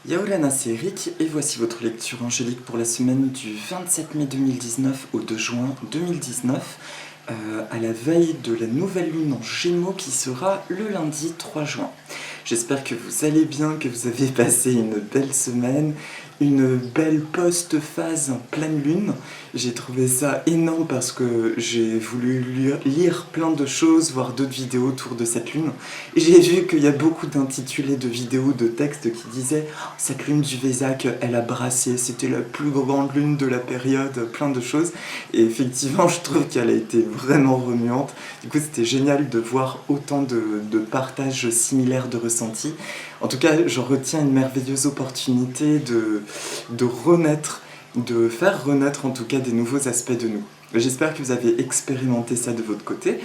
Yaoulana, c'est Eric et voici votre lecture angélique pour la semaine du 27 mai 2019 au 2 juin 2019, à la veille de la nouvelle lune en Gémeaux qui sera le lundi 3 juin. J'espère que vous allez bien, que vous avez passé une belle semaine, une belle post-phase pleine lune. J'ai trouvé ça énorme parce que j'ai voulu lire plein de choses, voir d'autres vidéos autour de cette lune. Et j'ai vu qu'il y a beaucoup d'intitulés de vidéos, de textes qui disaient « Cette lune du Vésac, elle a brassé, c'était la plus grande lune de la période », plein de choses. Et effectivement, je trouve qu'elle a été vraiment remuante. Du coup, c'était génial de voir autant de partages similaires de ressentis. En tout cas, je retiens une merveilleuse opportunité de renaître, de faire renaître en tout cas des nouveaux aspects de nous. J'espère que vous avez expérimenté ça de votre côté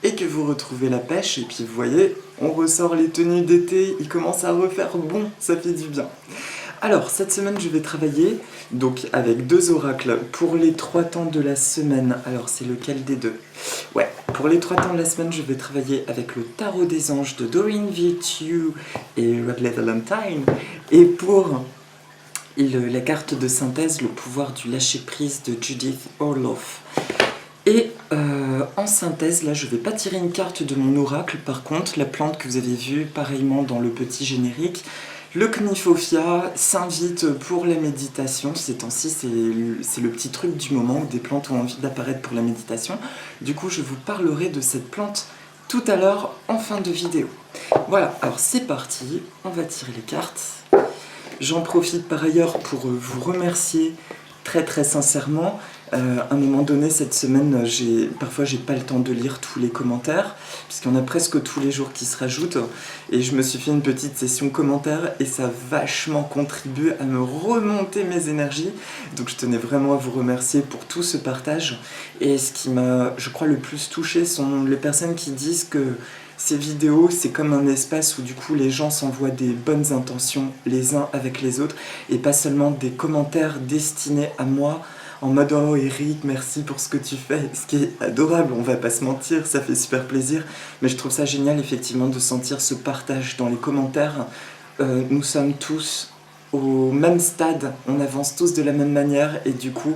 et que vous retrouvez la pêche. Et puis vous voyez, on ressort les tenues d'été, il commence à refaire bon, ça fait du bien. Alors, cette semaine, je vais travailler donc avec deux oracles pour les 3 temps de la semaine. Alors, c'est lequel des deux? Ouais, pour les 3 temps de la semaine, je vais travailler avec le Tarot des Anges de Doreen Virtue et Radley Valentine. Et pour la carte de synthèse, le pouvoir du lâcher-prise de Judith Orloff. Et en synthèse, là je vais pas tirer une carte de mon oracle, par contre la plante que vous avez vue pareillement dans le petit générique, le Cnifophia s'invite pour la méditation. Ces temps-ci c'est le petit truc du moment où des plantes ont envie d'apparaître pour la méditation. Du coup je vous parlerai de cette plante tout à l'heure en fin de vidéo. Voilà, alors c'est parti, on va tirer les cartes. J'en profite par ailleurs pour vous remercier très sincèrement. À un moment donné cette semaine, parfois j'ai pas le temps de lire tous les commentaires, puisqu'il y en a presque tous les jours qui se rajoutent, et je me suis fait une petite session commentaires, et ça a vachement contribué à me remonter mes énergies, donc je tenais vraiment à vous remercier pour tout ce partage. Et ce qui m'a, je crois, le plus touché sont les personnes qui disent que ces vidéos, c'est comme un espace où du coup les gens s'envoient des bonnes intentions les uns avec les autres, et pas seulement des commentaires destinés à moi, en mode « Oh Eric, merci pour ce que tu fais », ce qui est adorable, on va pas se mentir, ça fait super plaisir, mais je trouve ça génial effectivement de sentir ce partage dans les commentaires. Nous sommes tous au même stade, on avance tous de la même manière, et du coup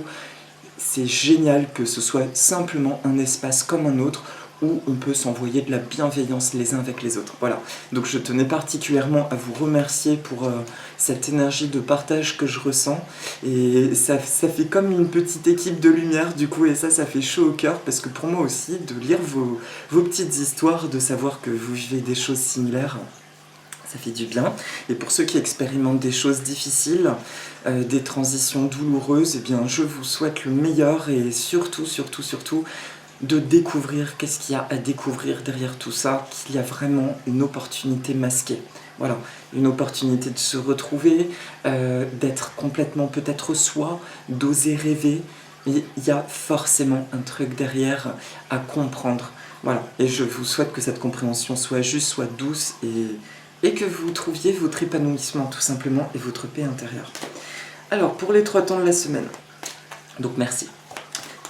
c'est génial que ce soit simplement un espace comme un autre, où on peut s'envoyer de la bienveillance les uns avec les autres. Voilà, donc je tenais particulièrement à vous remercier pour cette énergie de partage que je ressens, et ça fait comme une petite équipe de lumière du coup, et ça fait chaud au cœur, parce que pour moi aussi, de lire vos petites histoires, de savoir que vous vivez des choses similaires, ça fait du bien. Et pour ceux qui expérimentent des choses difficiles, des transitions douloureuses, eh bien je vous souhaite le meilleur, et surtout de découvrir qu'est-ce qu'il y a à découvrir derrière tout ça, qu'il y a vraiment une opportunité masquée. Voilà, une opportunité de se retrouver, d'être complètement peut-être soi, d'oser rêver, mais il y a forcément un truc derrière à comprendre. Voilà, et je vous souhaite que cette compréhension soit juste, soit douce, et que vous trouviez votre épanouissement tout simplement et votre paix intérieure. Alors, pour les 3 temps de la semaine, donc merci.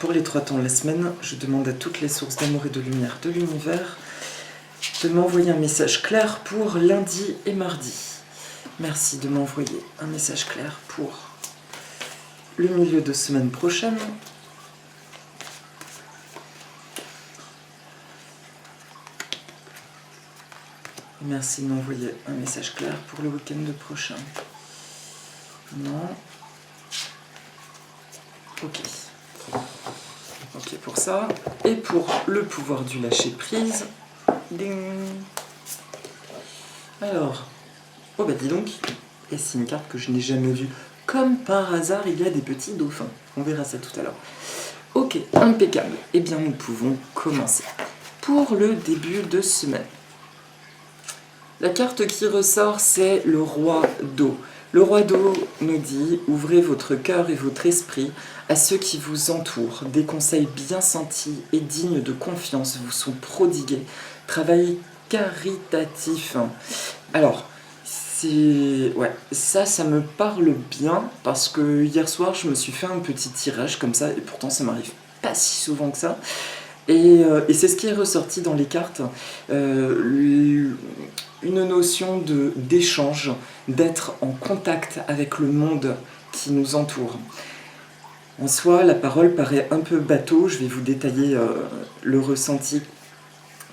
Pour les 3 temps de la semaine, je demande à toutes les sources d'amour et de lumière de l'univers de m'envoyer un message clair pour lundi et mardi. Merci de m'envoyer un message clair pour le milieu de semaine prochaine. Merci de m'envoyer un message clair pour le week-end prochain. Non. Ok. Ok pour ça. Et pour le pouvoir du lâcher-prise. Ding. Alors. Oh bah dis donc. Et c'est une carte que je n'ai jamais vue. Comme par hasard, il y a des petits dauphins. On verra ça tout à l'heure. Ok, impeccable. Eh bien, nous pouvons commencer. Pour le début de semaine. La carte qui ressort, c'est le roi d'eau. Le roi d'eau nous dit « Ouvrez votre cœur et votre esprit à ceux qui vous entourent. Des conseils bien sentis et dignes de confiance vous sont prodigués. Travail caritatif. » Alors, ouais, ça me parle bien, parce que hier soir, je me suis fait un petit tirage comme ça, et pourtant ça m'arrive pas si souvent que ça. Et c'est ce qui est ressorti dans les cartes. une notion d'échange, d'être en contact avec le monde qui nous entoure. En soi, la parole paraît un peu bateau, je vais vous détailler le ressenti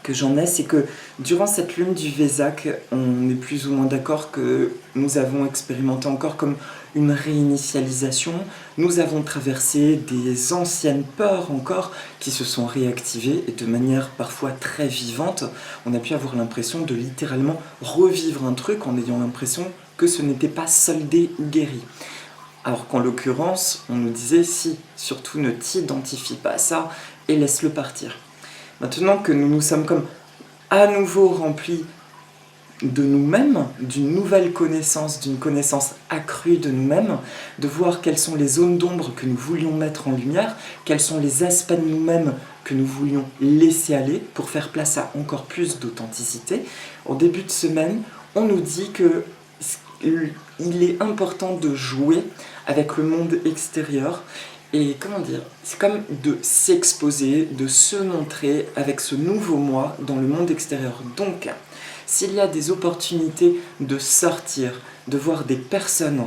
que j'en ai, c'est que durant cette lune du Vésac, on est plus ou moins d'accord que nous avons expérimenté encore comme une réinitialisation, nous avons traversé des anciennes peurs encore qui se sont réactivées et de manière parfois très vivante, on a pu avoir l'impression de littéralement revivre un truc en ayant l'impression que ce n'était pas soldé ou guéri. Alors qu'en l'occurrence, on nous disait si, surtout ne t'identifie pas à ça et laisse-le partir. Maintenant que nous nous sommes comme à nouveau remplis de nous-mêmes, d'une nouvelle connaissance, d'une connaissance accrue de nous-mêmes, de voir quelles sont les zones d'ombre que nous voulions mettre en lumière, quels sont les aspects de nous-mêmes que nous voulions laisser aller pour faire place à encore plus d'authenticité. En début de semaine, on nous dit qu'il est important de jouer avec le monde extérieur. Et comment dire, c'est comme de s'exposer, de se montrer avec ce nouveau moi dans le monde extérieur. Donc, s'il y a des opportunités de sortir, de voir des personnes,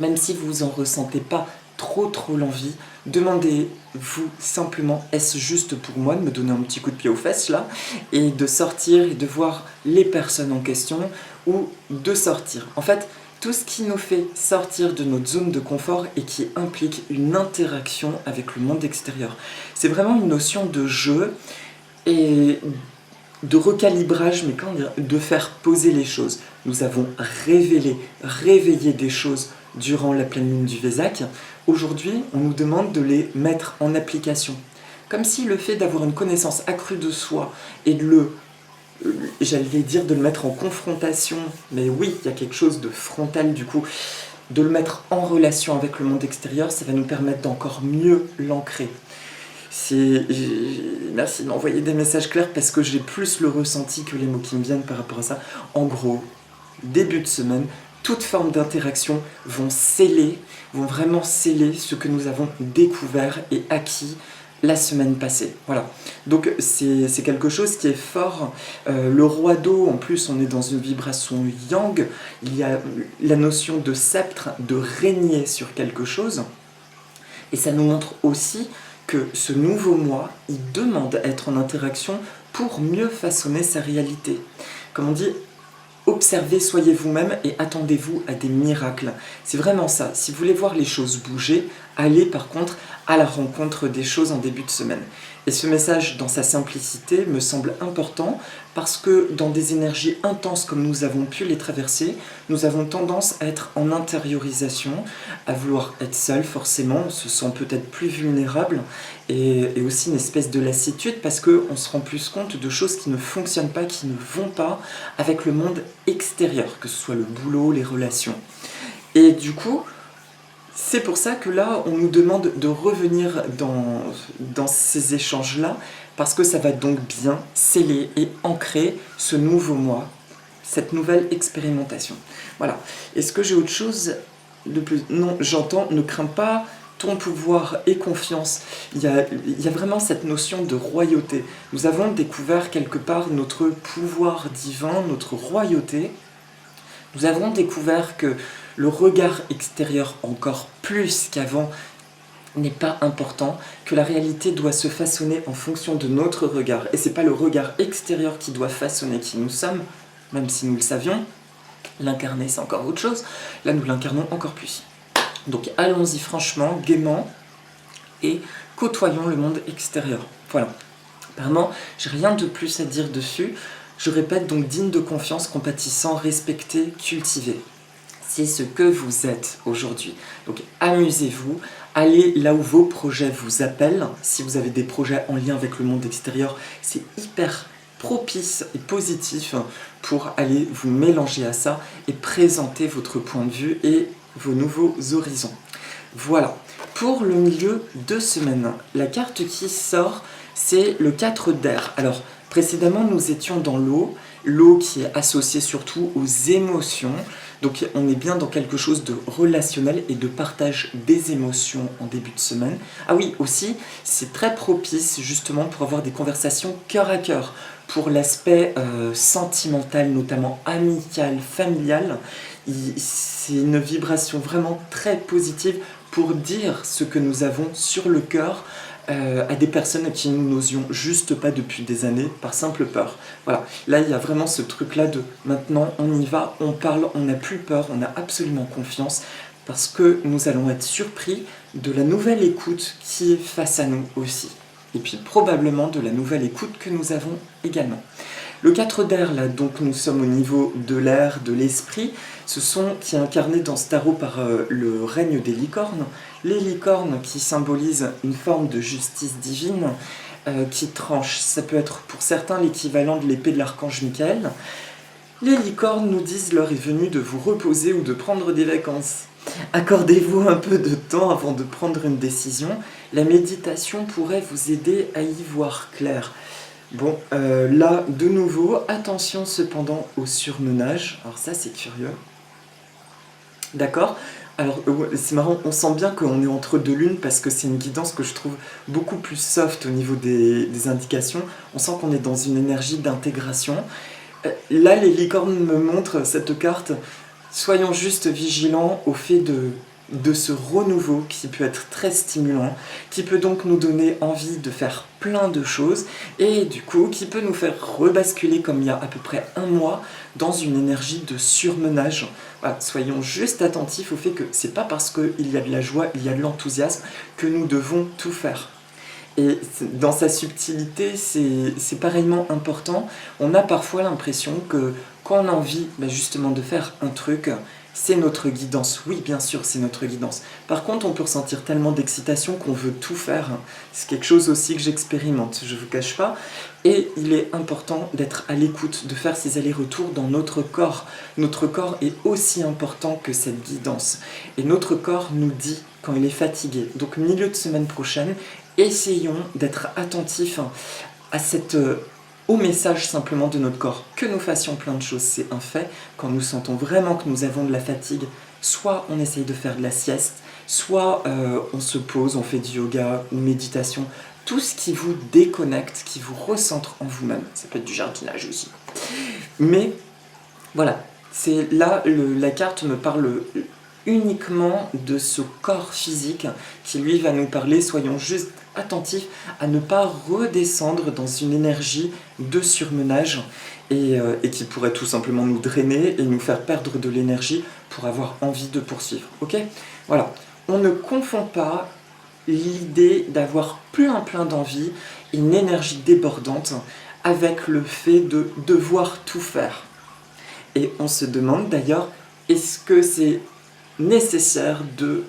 même si vous n'en ressentez pas trop l'envie, demandez-vous simplement, est-ce juste pour moi de me donner un petit coup de pied aux fesses là, et de sortir et de voir les personnes en question, ou de sortir. En fait, tout ce qui nous fait sortir de notre zone de confort et qui implique une interaction avec le monde extérieur. C'est vraiment une notion de jeu et de recalibrage, mais comment dire, de faire poser les choses. Nous avons réveillé des choses durant la pleine lune du Vésac. Aujourd'hui, on nous demande de les mettre en application. Comme si le fait d'avoir une connaissance accrue de soi et de j'allais dire de le mettre en confrontation, mais oui, il y a quelque chose de frontal du coup, de le mettre en relation avec le monde extérieur, ça va nous permettre d'encore mieux l'ancrer. Merci de m'envoyer des messages clairs parce que j'ai plus le ressenti que les mots qui me viennent par rapport à ça. En gros, début de semaine, toute forme d'interaction vont vraiment sceller ce que nous avons découvert et acquis la semaine passée. Voilà. Donc c'est quelque chose qui est fort. Le roi d'eau, en plus, on est dans une vibration yang. Il y a la notion de sceptre, de régner sur quelque chose. Et ça nous montre aussi que ce nouveau moi, il demande à être en interaction pour mieux façonner sa réalité. Comme on dit, observez, soyez vous-même et attendez-vous à des miracles. C'est vraiment ça. Si vous voulez voir les choses bouger, allez par contre à la rencontre des choses en début de semaine. Et ce message, dans sa simplicité, me semble important parce que dans des énergies intenses comme nous avons pu les traverser, nous avons tendance à être en intériorisation, à vouloir être seul forcément, on se sent peut-être plus vulnérable et aussi une espèce de lassitude parce qu'on se rend plus compte de choses qui ne fonctionnent pas, qui ne vont pas avec le monde extérieur, que ce soit le boulot, les relations. Et du coup, c'est pour ça que là, on nous demande de revenir dans ces échanges-là, parce que ça va donc bien sceller et ancrer ce nouveau moi, cette nouvelle expérimentation. Voilà. Est-ce que j'ai autre chose de plus? Non, j'entends, ne crains pas ton pouvoir et confiance. Il y a vraiment cette notion de royauté. Nous avons découvert quelque part notre pouvoir divin, notre royauté. Nous avons découvert que le regard extérieur, encore plus qu'avant, n'est pas important, que la réalité doit se façonner en fonction de notre regard. Et c'est pas le regard extérieur qui doit façonner qui nous sommes, même si nous le savions. L'incarner, c'est encore autre chose. Là, nous l'incarnons encore plus. Donc allons-y franchement, gaiement, et côtoyons le monde extérieur. Voilà. Apparemment, j'ai rien de plus à dire dessus. Je répète, donc digne de confiance, compatissant, respecté, cultivé. C'est ce que vous êtes aujourd'hui. Donc amusez-vous, allez là où vos projets vous appellent. Si vous avez des projets en lien avec le monde extérieur, c'est hyper propice et positif pour aller vous mélanger à ça et présenter votre point de vue et vos nouveaux horizons. Voilà, pour le milieu de semaine, la carte qui sort, c'est le 4 d'air. Alors, précédemment, nous étions dans l'eau qui est associée surtout aux émotions. Donc on est bien dans quelque chose de relationnel et de partage des émotions en début de semaine. Ah oui, aussi, c'est très propice justement pour avoir des conversations cœur à cœur, pour l'aspect sentimental, notamment amical, familial. C'est une vibration vraiment très positive pour dire ce que nous avons sur le cœur à des personnes à qui nous n'osions juste pas depuis des années par simple peur. Voilà, là il y a vraiment ce truc-là de maintenant on y va, on parle, on n'a plus peur, on a absolument confiance parce que nous allons être surpris de la nouvelle écoute qui est face à nous aussi. Et puis probablement de la nouvelle écoute que nous avons également. Le 4 d'air, là, donc nous sommes au niveau de l'air, de l'esprit, qui est incarné dans ce tarot par le règne des licornes. Les licornes qui symbolisent une forme de justice divine qui tranche. Ça peut être pour certains l'équivalent de l'épée de l'archange Michael. Les licornes nous disent l'heure est venue de vous reposer ou de prendre des vacances. Accordez-vous un peu de temps avant de prendre une décision. La méditation pourrait vous aider à y voir clair. Bon, là, de nouveau, attention cependant au surmenage. Alors ça, c'est curieux. D'accord ? Alors, c'est marrant, on sent bien qu'on est entre deux lunes parce que c'est une guidance que je trouve beaucoup plus soft au niveau des indications. On sent qu'on est dans une énergie d'intégration. Là, les licornes me montrent cette carte. Soyons juste vigilants au fait de ce renouveau qui peut être très stimulant, qui peut donc nous donner envie de faire plein de choses et du coup qui peut nous faire rebasculer comme il y a à peu près un mois dans une énergie de surmenage. Voilà, soyons juste attentifs au fait que c'est pas parce qu'il y a de la joie, il y a de l'enthousiasme que nous devons tout faire. Et dans sa subtilité, c'est pareillement important. On a parfois l'impression que quand on a envie justement de faire un truc, c'est notre guidance. Oui, bien sûr, c'est notre guidance. Par contre, on peut ressentir tellement d'excitation qu'on veut tout faire. C'est quelque chose aussi que j'expérimente, je ne vous cache pas. Et il est important d'être à l'écoute, de faire ces allers-retours dans notre corps. Notre corps est aussi important que cette guidance. Et notre corps nous dit quand il est fatigué. Donc, milieu de semaine prochaine, essayons d'être attentifs au message simplement de notre corps. Que nous fassions plein de choses, c'est un fait. Quand nous sentons vraiment que nous avons de la fatigue, soit on essaye de faire de la sieste, soit on se pose, on fait du yoga ou méditation. Tout ce qui vous déconnecte, qui vous recentre en vous-même. Ça peut être du jardinage aussi. Mais voilà, c'est là, la carte me parle uniquement de ce corps physique qui lui va nous parler. Soyons juste attentifs à ne pas redescendre dans une énergie de surmenage et qui pourrait tout simplement nous drainer et nous faire perdre de l'énergie pour avoir envie de poursuivre. Ok ? Voilà, on ne confond pas l'idée d'avoir plein d'envie, une énergie débordante avec le fait de devoir tout faire. Et on se demande d'ailleurs, est-ce que c'est nécessaire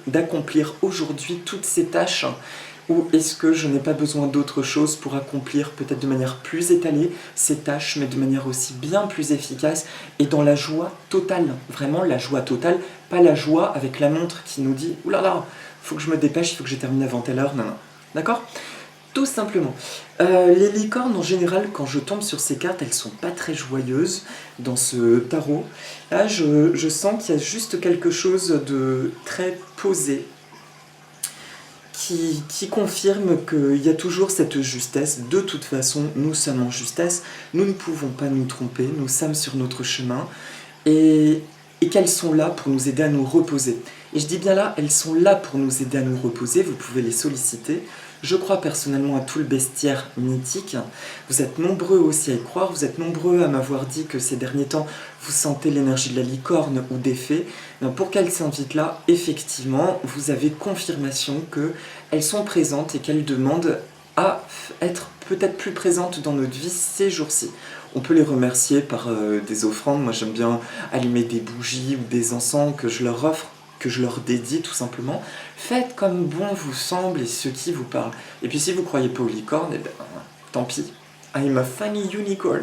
d'accomplir aujourd'hui toutes ces tâches ou est-ce que je n'ai pas besoin d'autre chose pour accomplir peut-être de manière plus étalée ces tâches mais de manière aussi bien plus efficace et dans la joie totale, vraiment la joie totale, pas la joie avec la montre qui nous dit « oulala, faut que je me dépêche, il faut que j'ai terminé avant telle heure, non. » D'accord ? Tout simplement. Les licornes, en général, quand je tombe sur ces cartes, elles sont pas très joyeuses dans ce tarot. Là, je sens qu'il y a juste quelque chose de très posé qui confirme qu'il y a toujours cette justesse. De toute façon, nous sommes en justesse. Nous ne pouvons pas nous tromper. Nous sommes sur notre chemin. Et qu'elles sont là pour nous aider à nous reposer. Et je dis bien là, elles sont là pour nous aider à nous reposer. Vous pouvez les solliciter. Je crois personnellement à tout le bestiaire mythique. Vous êtes nombreux aussi à y croire. Vous êtes nombreux à m'avoir dit que ces derniers temps, vous sentez l'énergie de la licorne ou des fées. Pour qu'elles s'invitent là, effectivement, vous avez confirmation qu'elles sont présentes et qu'elles demandent à être peut-être plus présentes dans notre vie ces jours-ci. On peut les remercier par des offrandes. Moi, j'aime bien allumer des bougies ou des encens que je leur offre, que je leur dédie tout simplement. Faites comme bon vous semble et ce qui vous parle. Et puis si vous ne croyez pas aux licornes, eh ben, tant pis. I'm a funny unicorn.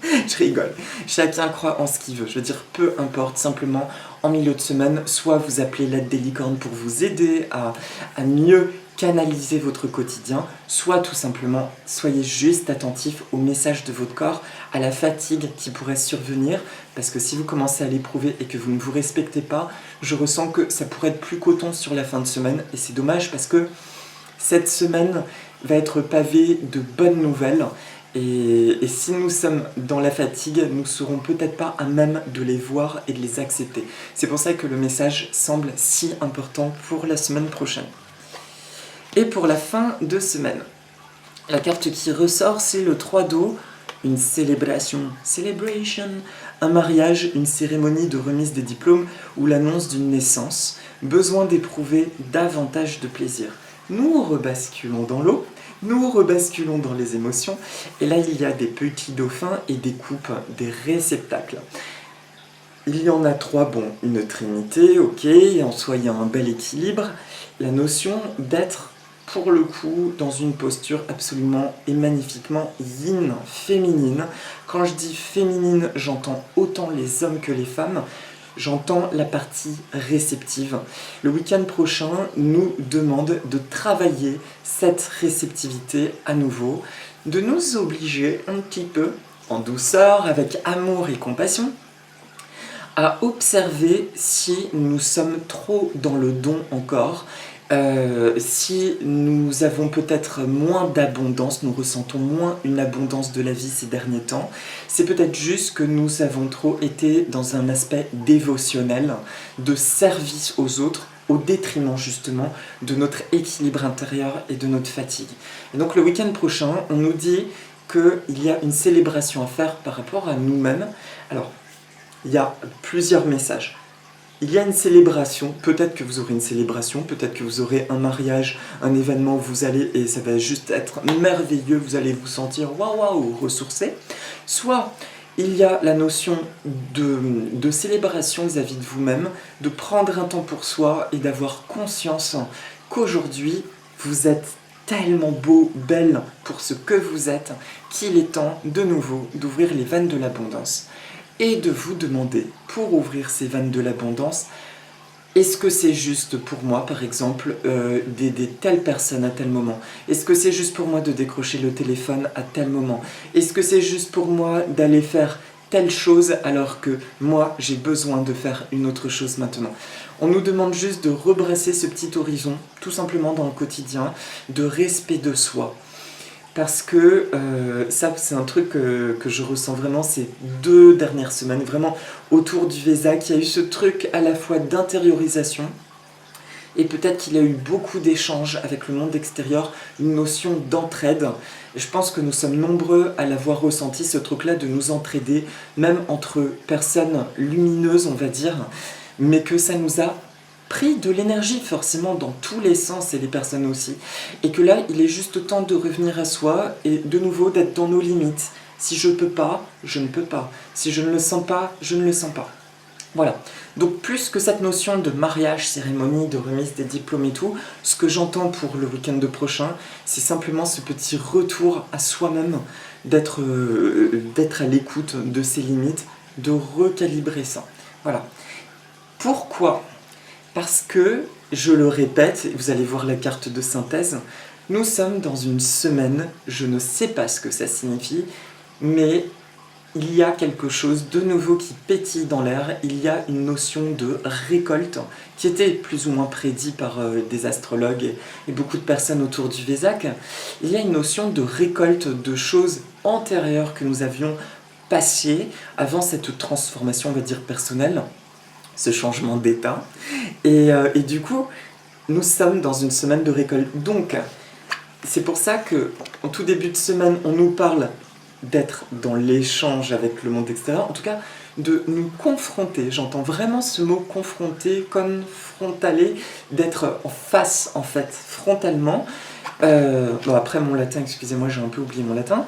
Je rigole. Chacun croit en ce qu'il veut. Je veux dire, peu importe, simplement, en milieu de semaine, soit vous appelez l'aide des licornes pour vous aider à mieux canaliser votre quotidien, soit tout simplement soyez juste attentif aux messages de votre corps, à la fatigue qui pourrait survenir, parce que si vous commencez à l'éprouver et que vous ne vous respectez pas, je ressens que ça pourrait être plus coton sur la fin de semaine, et c'est dommage parce que cette semaine va être pavée de bonnes nouvelles, et si nous sommes dans la fatigue, nous ne serons peut-être pas à même de les voir et de les accepter. C'est pour ça que le message semble si important pour la semaine prochaine. Et pour la fin de semaine, la carte qui ressort, c'est le 3 d'eau, une célébration, un mariage, une cérémonie de remise des diplômes ou l'annonce d'une naissance, besoin d'éprouver davantage de plaisir. Nous rebasculons dans l'eau, nous rebasculons dans les émotions, et là il y a des petits dauphins et des coupes, des réceptacles. Il y en a 3, bon, une trinité, ok, en soi il y a un bel équilibre, la notion d'être pour le coup dans une posture absolument et magnifiquement yin, féminine. Quand je dis féminine, j'entends autant les hommes que les femmes, j'entends la partie réceptive. Le week-end prochain nous demande de travailler cette réceptivité à nouveau, de nous obliger un petit peu, en douceur, avec amour et compassion, à observer si nous sommes trop dans le don encore, si nous avons peut-être moins d'abondance, nous ressentons moins une abondance de la vie ces derniers temps, c'est peut-être juste que nous avons trop été dans un aspect dévotionnel, de service aux autres, au détriment justement de notre équilibre intérieur et de notre fatigue. Et donc le week-end prochain, on nous dit qu'il y a une célébration à faire par rapport à nous-mêmes. Alors, il y a plusieurs messages. Il y a une célébration, peut-être que vous aurez une célébration, peut-être que vous aurez un mariage, un événement où vous allez, et ça va juste être merveilleux, vous allez vous sentir waouh, ressourcé. Soit il y a la notion de célébration vis-à-vis de vous-même, de prendre un temps pour soi et d'avoir conscience qu'aujourd'hui, vous êtes tellement beau, belle pour ce que vous êtes, qu'il est temps de nouveau d'ouvrir les vannes de l'abondance. Et de vous demander, pour ouvrir ces vannes de l'abondance, est-ce que c'est juste pour moi, par exemple, d'aider telle personne à tel moment? Est-ce que c'est juste pour moi de décrocher le téléphone à tel moment? Est-ce que c'est juste pour moi d'aller faire telle chose alors que moi, j'ai besoin de faire une autre chose maintenant? On nous demande juste de rebrasser ce petit horizon, tout simplement dans le quotidien, de respect de soi. Parce que ça, c'est un truc que je ressens vraiment ces 2 dernières semaines, vraiment autour du Vésac. Il y a eu ce truc à la fois d'intériorisation, et peut-être qu'il y a eu beaucoup d'échanges avec le monde extérieur, une notion d'entraide. Et je pense que nous sommes nombreux à l'avoir ressenti, ce truc-là de nous entraider, même entre personnes lumineuses, on va dire, mais que ça nous a pris de l'énergie forcément dans tous les sens et les personnes aussi, et que là il est juste temps de revenir à soi et de nouveau d'être dans nos limites. Si je peux pas, je ne peux pas. Si je ne le sens pas, je ne le sens pas. Voilà. Donc plus que cette notion de mariage, cérémonie, de remise des diplômes et tout, ce que j'entends pour le week-end prochain, c'est simplement ce petit retour à soi-même, d'être à l'écoute de ses limites, de recalibrer ça. Voilà. Pourquoi ? Parce que, je le répète, et vous allez voir la carte de synthèse, nous sommes dans une semaine, je ne sais pas ce que ça signifie, mais il y a quelque chose de nouveau qui pétille dans l'air, il y a une notion de récolte qui était plus ou moins prédit par des astrologues et beaucoup de personnes autour du Vésac. Il y a une notion de récolte de choses antérieures que nous avions passées avant cette transformation, on va dire, personnelle, ce changement d'état, et du coup nous sommes dans une semaine de récolte. Donc c'est pour ça que en tout début de semaine on nous parle d'être dans l'échange avec le monde extérieur, en tout cas de nous confronter, j'entends vraiment ce mot confronter comme frontaler, d'être en face en fait, frontalement. Bon, après mon latin, excusez-moi, j'ai un peu oublié mon latin.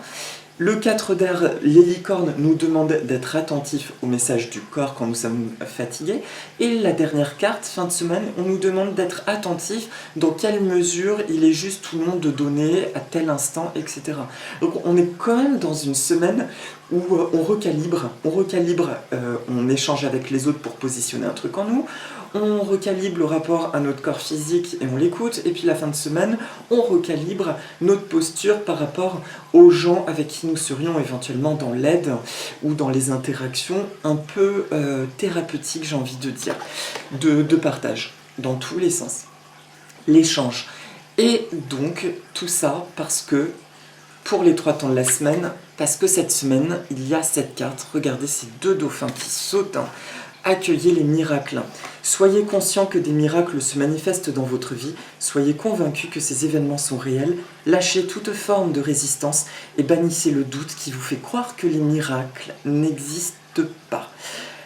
Le 4 d'air, les licornes, nous demande d'être attentifs au message du corps quand nous sommes fatigués. Et la dernière carte, fin de semaine, on nous demande d'être attentifs dans quelle mesure il est juste ou non de donner à tel instant, etc. Donc on est quand même dans une semaine où on recalibre, on échange avec les autres pour positionner un truc en nous, on recalibre le rapport à notre corps physique et on l'écoute, et puis la fin de semaine, on recalibre notre posture par rapport aux gens avec qui nous serions éventuellement dans l'aide ou dans les interactions un peu thérapeutiques, j'ai envie de dire, de partage, dans tous les sens. L'échange. Et donc, tout ça parce que, pour les 3 temps de la semaine, parce que cette semaine, il y a cette carte, regardez ces 2 dauphins qui sautent, hein. Accueillez les miracles. Soyez conscient que des miracles se manifestent dans votre vie, soyez convaincus que ces événements sont réels, lâchez toute forme de résistance et bannissez le doute qui vous fait croire que les miracles n'existent pas.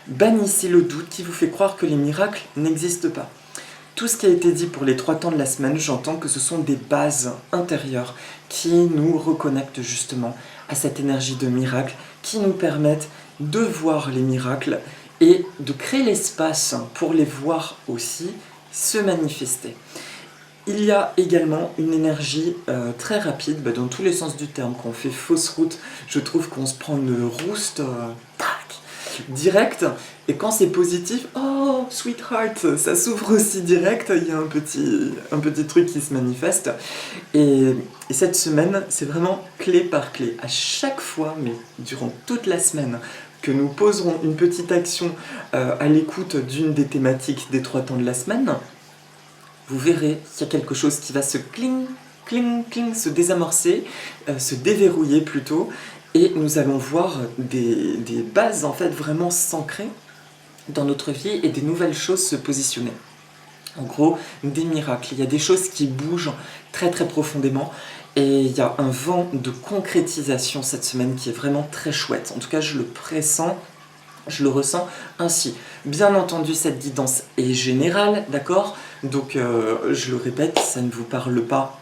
Bannissez le doute qui vous fait croire que les miracles n'existent pas. Tout ce qui a été dit pour les 3 temps de la semaine, j'entends que ce sont des bases intérieures qui nous reconnectent justement à cette énergie de miracle, qui nous permettent de voir les miracles et de créer l'espace pour les voir aussi se manifester. Il y a également une énergie très rapide, dans tous les sens du terme. Quand on fait fausse route, je trouve qu'on se prend une rouste direct, et quand c'est positif, oh sweetheart, ça s'ouvre aussi direct, il y a un petit truc qui se manifeste. Et cette semaine, c'est vraiment clé par clé. À chaque fois, mais durant toute la semaine, que nous poserons une petite action à l'écoute d'une des thématiques des 3 temps de la semaine, vous verrez qu'il y a quelque chose qui va se cling, cling, cling, se désamorcer, se déverrouiller plutôt, et nous allons voir des bases en fait vraiment s'ancrer dans notre vie et des nouvelles choses se positionner. En gros, des miracles. Il y a des choses qui bougent très très profondément. Et il y a un vent de concrétisation cette semaine qui est vraiment très chouette. En tout cas, je le pressens, je le ressens ainsi. Bien entendu, cette guidance est générale, d'accord ? Donc, je le répète, ça ne vous parle pas.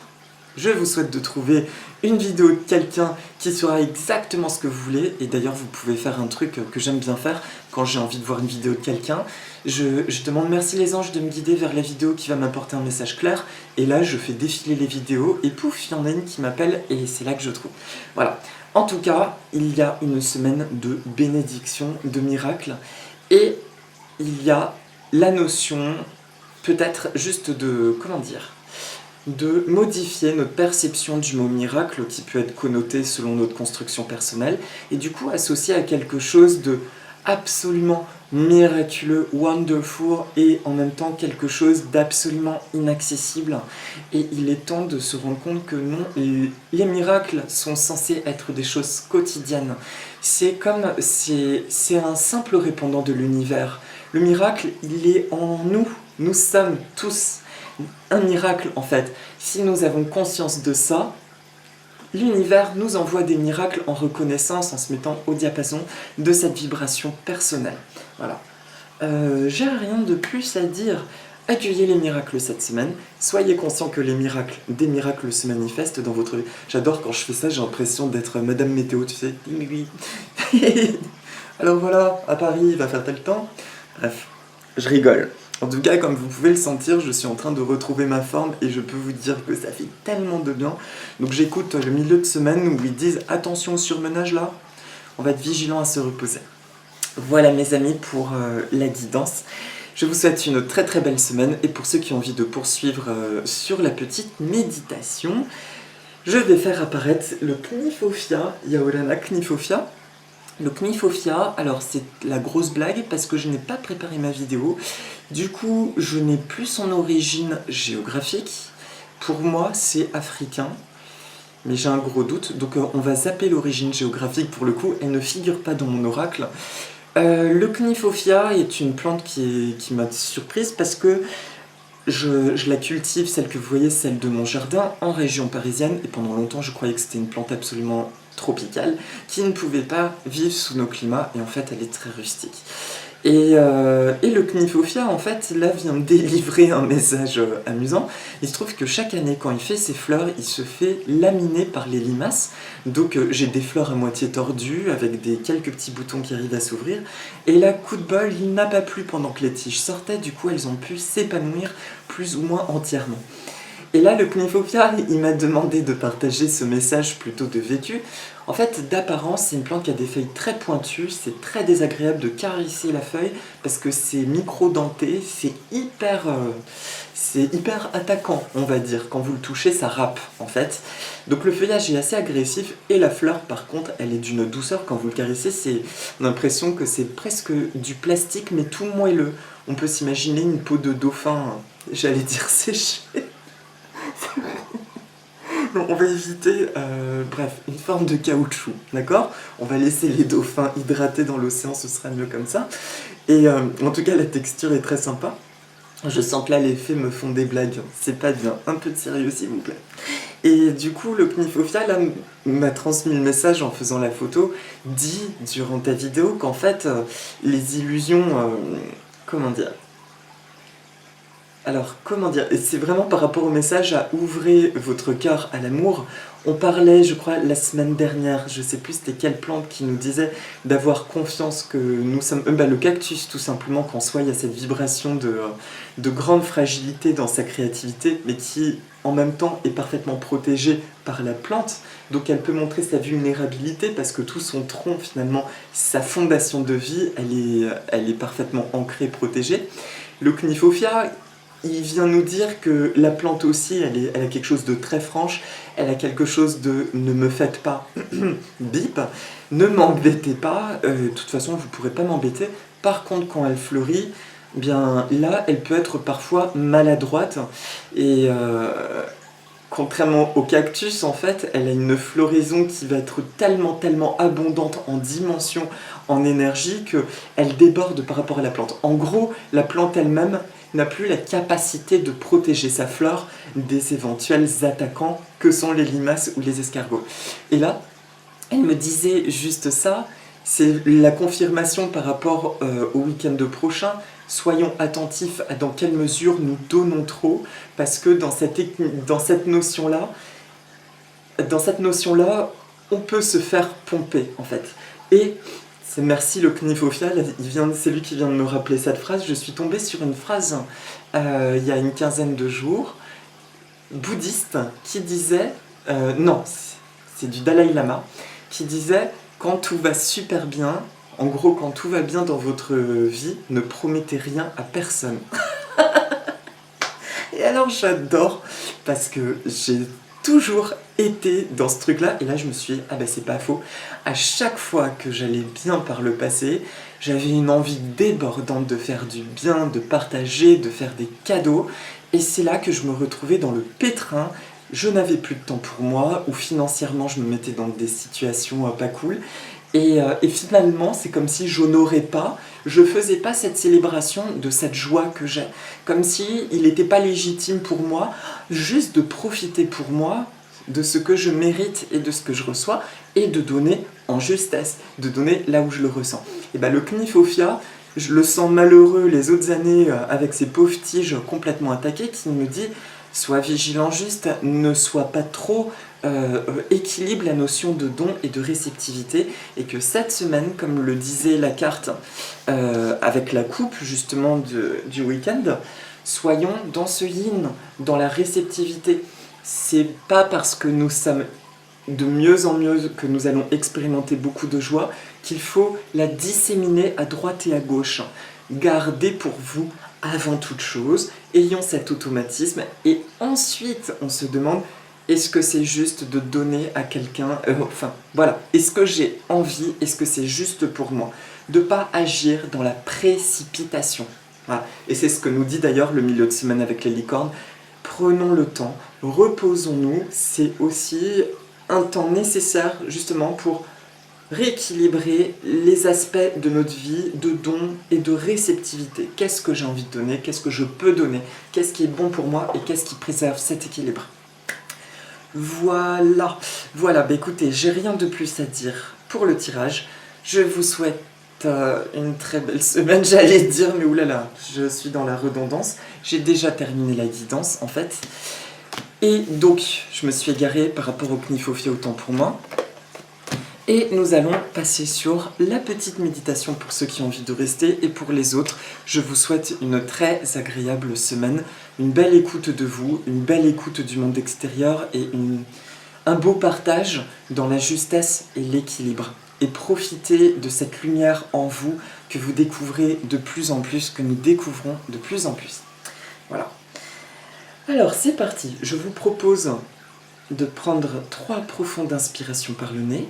Je vous souhaite de trouver une vidéo de quelqu'un qui saura exactement ce que vous voulez. Et d'ailleurs, vous pouvez faire un truc que j'aime bien faire quand j'ai envie de voir une vidéo de quelqu'un. Je demande merci les anges de me guider vers la vidéo qui va m'apporter un message clair. Et là, je fais défiler les vidéos et pouf, il y en a une qui m'appelle et c'est là que je trouve. Voilà. En tout cas, il y a une semaine de bénédiction, de miracle. Et il y a la notion, peut-être juste de, de modifier notre perception du mot miracle qui peut être connoté selon notre construction personnelle et du coup associé à quelque chose de absolument miraculeux, wonderful et en même temps quelque chose d'absolument inaccessible. Et il est temps de se rendre compte que non, les miracles sont censés être des choses quotidiennes. C'est un simple répondant de l'univers. Le miracle, il est en nous. Nous sommes tous un miracle en fait. Si nous avons conscience de ça, l'univers nous envoie des miracles en reconnaissance, en se mettant au diapason de cette vibration personnelle. Voilà. J'ai rien de plus à dire. Accueillez les miracles cette semaine. Soyez conscients que des miracles se manifestent dans votre vie. J'adore quand je fais ça, j'ai l'impression d'être Madame Météo, tu sais. Alors voilà, à Paris, il va faire tel temps. Bref, je rigole. En tout cas, comme vous pouvez le sentir, je suis en train de retrouver ma forme et je peux vous dire que ça fait tellement de bien. Donc j'écoute le milieu de semaine où ils disent « Attention au surmenage là, on va être vigilant à se reposer ». Voilà mes amis pour la guidance. Je vous souhaite une très très belle semaine et pour ceux qui ont envie de poursuivre sur la petite méditation, je vais faire apparaître le Knifofia, Yaolana Knifofia. Le Knifofia, alors c'est la grosse blague parce que je n'ai pas préparé ma vidéo. Du coup, je n'ai plus son origine géographique. Pour moi, c'est africain. Mais j'ai un gros doute. Donc on va zapper l'origine géographique pour le coup. Elle ne figure pas dans mon oracle. Le Knifofia est une plante qui m'a surprise parce que je la cultive, celle que vous voyez, celle de mon jardin, en région parisienne. Et pendant longtemps, je croyais que c'était une plante absolument tropicale qui ne pouvait pas vivre sous nos climats. Et en fait, elle est très rustique. Et le Knifofia, en fait, là, vient me délivrer un message amusant. Il se trouve que chaque année, quand il fait ses fleurs, il se fait laminer par les limaces. Donc j'ai des fleurs à moitié tordues, avec quelques petits boutons qui arrivent à s'ouvrir. Et là, coup de bol, il n'a pas plu pendant que les tiges sortaient, du coup elles ont pu s'épanouir plus ou moins entièrement. Et là, le Knifofia, il m'a demandé de partager ce message plutôt de vécu. En fait, d'apparence, c'est une plante qui a des feuilles très pointues, c'est très désagréable de caresser la feuille parce que c'est micro-denté, c'est hyper attaquant, on va dire. Quand vous le touchez, ça râpe, en fait. Donc le feuillage est assez agressif et la fleur, par contre, elle est d'une douceur. Quand vous le caressez, c'est l'impression que c'est presque du plastique, mais tout moelleux. On peut s'imaginer une peau de dauphin, j'allais dire séchée. On va éviter, bref, une forme de caoutchouc, d'accord? On va laisser les dauphins hydratés dans l'océan, ce sera mieux comme ça. Et en tout cas, la texture est très sympa. Je sens que là, les fées me font des blagues. C'est pas bien. Un peu de sérieux, s'il vous plaît. Et du coup, le Knifofia, là, m'a transmis le message en faisant la photo. Dit, durant ta vidéo, qu'en fait, les illusions... comment dire? Alors, comment dire? C'est vraiment par rapport au message à ouvrez votre cœur à l'amour. On parlait, je crois, la semaine dernière, je sais plus c'était quelle plante qui nous disait d'avoir confiance que nous sommes... le cactus, tout simplement, qu'en soi, il y a cette vibration de grande fragilité dans sa créativité, mais qui, en même temps, est parfaitement protégée par la plante. Donc elle peut montrer sa vulnérabilité parce que tout son tronc, finalement, sa fondation de vie, elle est parfaitement ancrée, protégée. Le Knifofia... il vient nous dire que la plante aussi, elle a quelque chose de très franche, elle a quelque chose de « ne me faites pas, bip, ne m'embêtez pas, de toute façon vous ne pourrez pas m'embêter ». Par contre, quand elle fleurit, bien là, elle peut être parfois maladroite et contrairement au cactus, en fait, elle a une floraison qui va être tellement abondante en dimension, en énergie, qu'elle déborde par rapport à la plante. En gros, la plante elle-même n'a plus la capacité de protéger sa fleur des éventuels attaquants que sont les limaces ou les escargots. Et là, elle me disait juste ça, c'est la confirmation par rapport au week-end prochain. Soyons attentifs à dans quelle mesure nous donnons trop, parce que dans cette notion-là, on peut se faire pomper, en fait. Et merci le Knifofia, c'est lui qui vient de me rappeler cette phrase. Je suis tombée sur une phrase il y a une quinzaine de jours, bouddhiste, qui disait, non, c'est du Dalai Lama, qui disait « Quand tout va super bien, en gros, quand tout va bien dans votre vie, ne promettez rien à personne. » Et alors j'adore, parce que j'ai toujours été dans ce truc-là, et là je me suis dit, ah ben c'est pas faux, à chaque fois que j'allais bien par le passé, j'avais une envie débordante de faire du bien, de partager, de faire des cadeaux, et c'est là que je me retrouvais dans le pétrin. Je n'avais plus de temps pour moi, ou financièrement je me mettais dans des situations pas cool, et finalement c'est comme si j'honorais pas, je faisais pas cette célébration de cette joie que j'ai, comme si il n'était pas légitime pour moi, juste de profiter pour moi de ce que je mérite et de ce que je reçois, et de donner en justesse, de donner là où je le ressens. Et bien le Knifofia, je le sens malheureux les autres années avec ses pauvres tiges complètement attaquées, qui me dit « Sois vigilant juste, ne sois pas trop équilibre la notion de don et de réceptivité » et que cette semaine, comme le disait la carte avec la coupe justement du week-end, soyons dans ce yin, dans la réceptivité. C'est pas parce que nous sommes de mieux en mieux que nous allons expérimenter beaucoup de joie qu'il faut la disséminer à droite et à gauche. Gardez pour vous avant toute chose, ayons cet automatisme et ensuite on se demande est-ce que c'est juste de donner à quelqu'un, enfin voilà, est-ce que j'ai envie, est-ce que c'est juste pour moi, de ne pas agir dans la précipitation. Voilà. Et c'est ce que nous dit d'ailleurs le milieu de semaine avec les licornes, prenons le temps, reposons-nous, c'est aussi un temps nécessaire justement pour rééquilibrer les aspects de notre vie, de don et de réceptivité. Qu'est-ce que j'ai envie de donner, qu'est-ce que je peux donner, qu'est-ce qui est bon pour moi et qu'est-ce qui préserve cet équilibre. Voilà, bah écoutez, j'ai rien de plus à dire pour le tirage. Je vous souhaite une très belle semaine, j'allais dire, mais oulala, je suis dans la redondance. J'ai déjà terminé la guidance, en fait. Et donc, je me suis égarée par rapport au Knifofia, autant pour moi. Et nous allons passer sur la petite méditation pour ceux qui ont envie de rester. Et pour les autres, je vous souhaite une très agréable semaine, une belle écoute de vous, une belle écoute du monde extérieur et un beau partage dans la justesse et l'équilibre. Et profitez de cette lumière en vous que vous découvrez de plus en plus, que nous découvrons de plus en plus. Voilà. Alors, c'est parti. Je vous propose de prendre 3 profondes inspirations par le nez.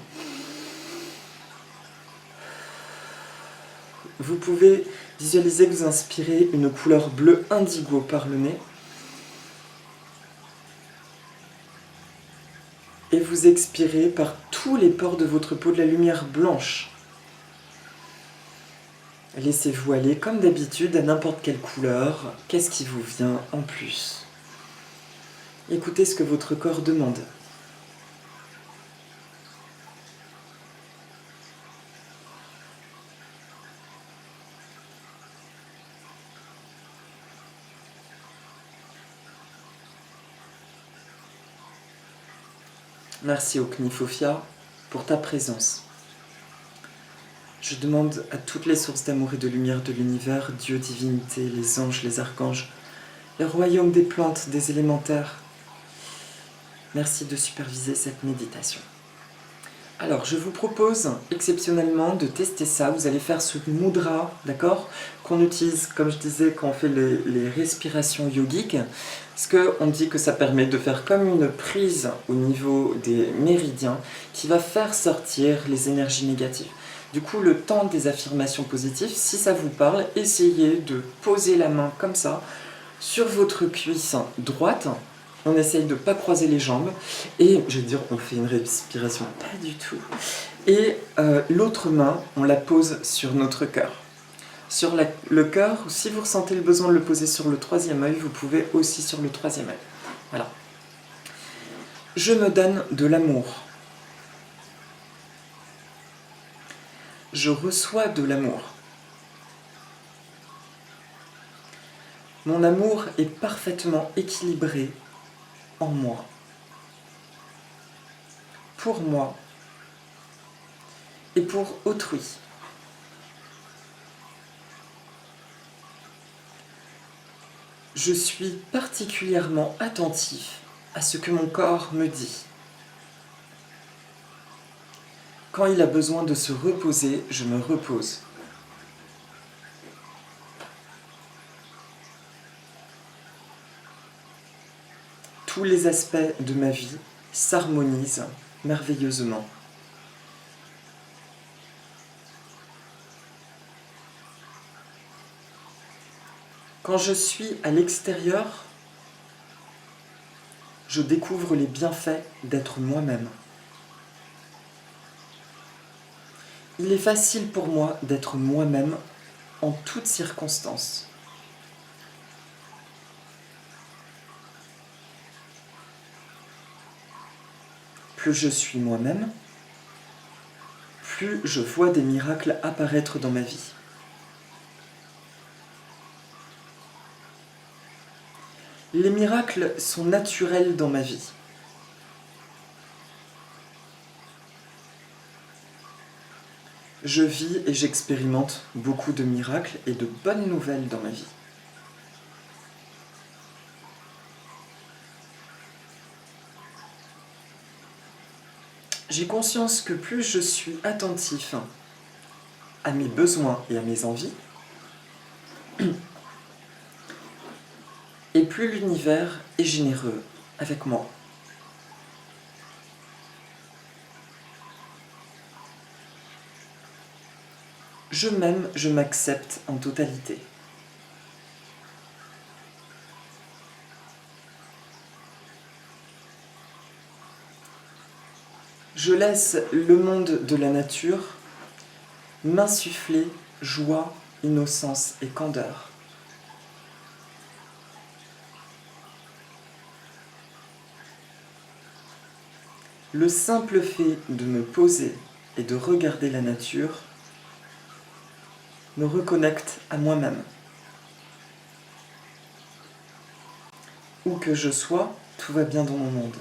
Vous pouvez visualiser que vous inspirez une couleur bleu indigo par le nez. Et vous expirez par tous les pores de votre peau de la lumière blanche. Laissez-vous aller comme d'habitude à n'importe quelle couleur. Qu'est-ce qui vous vient en plus? Écoutez ce que votre corps demande. Merci au Knifofia pour ta présence. Je demande à toutes les sources d'amour et de lumière de l'univers, Dieu, divinité, les anges, les archanges, le royaume des plantes, des élémentaires. Merci de superviser cette méditation. Alors, je vous propose exceptionnellement de tester ça. Vous allez faire ce mudra, d'accord, qu'on utilise, comme je disais, quand on fait les respirations yogiques. Parce qu'on dit que ça permet de faire comme une prise au niveau des méridiens qui va faire sortir les énergies négatives. Du coup, le temps des affirmations positives, si ça vous parle, essayez de poser la main comme ça sur votre cuisse droite. On essaye de ne pas croiser les jambes. Et, je veux dire, on fait une respiration. Pas du tout. Et l'autre main, on la pose sur notre cœur. Sur le cœur, si vous ressentez le besoin de le poser sur le 3e œil, vous pouvez aussi sur le 3e œil. Voilà. Je me donne de l'amour. Je reçois de l'amour. Mon amour est parfaitement équilibré en moi, pour moi et pour autrui. Je suis particulièrement attentif à ce que mon corps me dit. Quand il a besoin de se reposer, je me repose. Tous les aspects de ma vie s'harmonisent merveilleusement. Quand je suis à l'extérieur, je découvre les bienfaits d'être moi-même. Il est facile pour moi d'être moi-même en toutes circonstances. Plus je suis moi-même, plus je vois des miracles apparaître dans ma vie. Les miracles sont naturels dans ma vie. Je vis et j'expérimente beaucoup de miracles et de bonnes nouvelles dans ma vie. J'ai conscience que plus je suis attentif à mes besoins et à mes envies, et plus l'univers est généreux avec moi. Je m'aime, je m'accepte en totalité. Je laisse le monde de la nature m'insuffler joie, innocence et candeur. Le simple fait de me poser et de regarder la nature me reconnecte à moi-même. Où que je sois, tout va bien dans mon monde.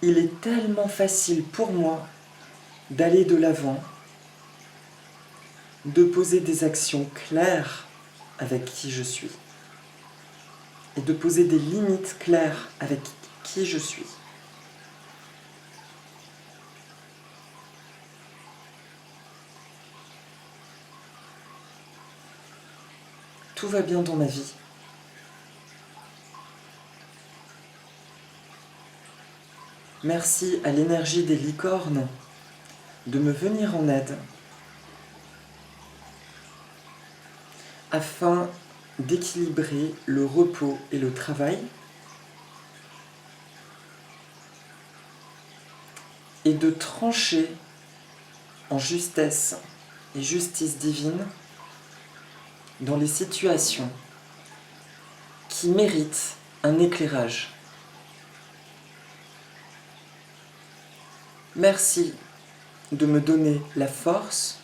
Il est tellement facile pour moi d'aller de l'avant, de poser des actions claires avec qui je suis et de poser des limites claires avec qui je suis. Tout va bien dans ma vie. Merci à l'énergie des licornes de me venir en aide afin d'équilibrer le repos et le travail et de trancher en justesse et justice divine dans les situations qui méritent un éclairage. Merci de me donner la force,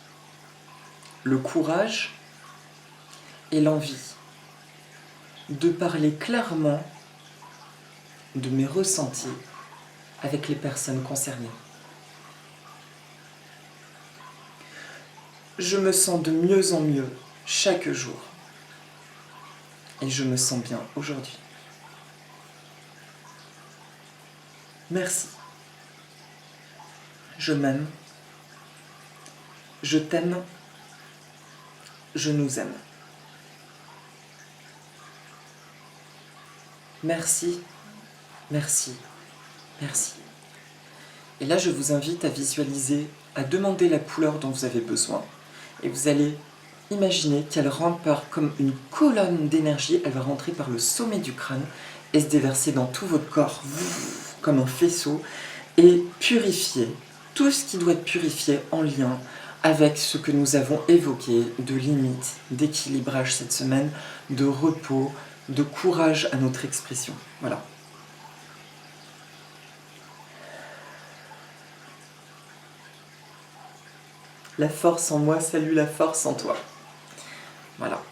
le courage et l'envie de parler clairement de mes ressentis avec les personnes concernées. Je me sens de mieux en mieux chaque jour et je me sens bien aujourd'hui. Merci. Je m'aime, je t'aime, je nous aime. Merci, merci, merci. Et là, je vous invite à visualiser, à demander la couleur dont vous avez besoin. Et vous allez imaginer qu'elle rentre par comme une colonne d'énergie, elle va rentrer par le sommet du crâne et se déverser dans tout votre corps, comme un faisceau, et purifier tout ce qui doit être purifié en lien avec ce que nous avons évoqué de limites, d'équilibrage cette semaine, de repos, de courage à notre expression. Voilà. La force en moi salue la force en toi. Voilà.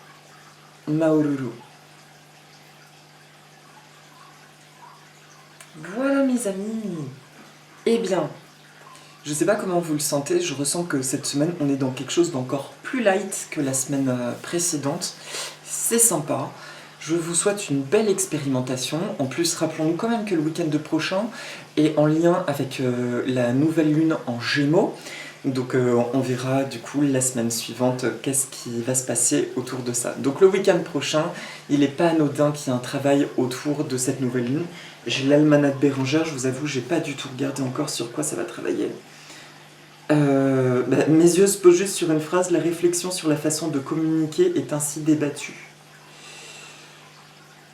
Maoruru. Voilà mes amis. Eh bien, je ne sais pas comment vous le sentez, je ressens que cette semaine, on est dans quelque chose d'encore plus light que la semaine précédente. C'est sympa. Je vous souhaite une belle expérimentation. En plus, rappelons-nous quand même que le week-end prochain est en lien avec la nouvelle lune en Gémeaux. Donc on verra du coup la semaine suivante qu'est-ce qui va se passer autour de ça. Donc le week-end prochain, il n'est pas anodin qu'il y ait un travail autour de cette nouvelle lune. J'ai l'almanach de Bérengère, je vous avoue, j'ai pas du tout regardé encore sur quoi ça va travailler. Mes yeux se posent juste sur une phrase, la réflexion sur la façon de communiquer est ainsi débattue.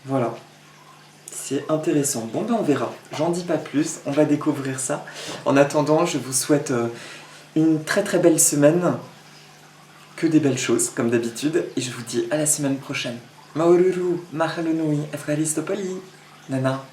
Voilà. C'est intéressant. Bon on verra. J'en dis pas plus, on va découvrir ça. En attendant, je vous souhaite une très très belle semaine. Que des belles choses, comme d'habitude. Et je vous dis à la semaine prochaine. Maoruru, mahalo nui, efgaristopoli, nana.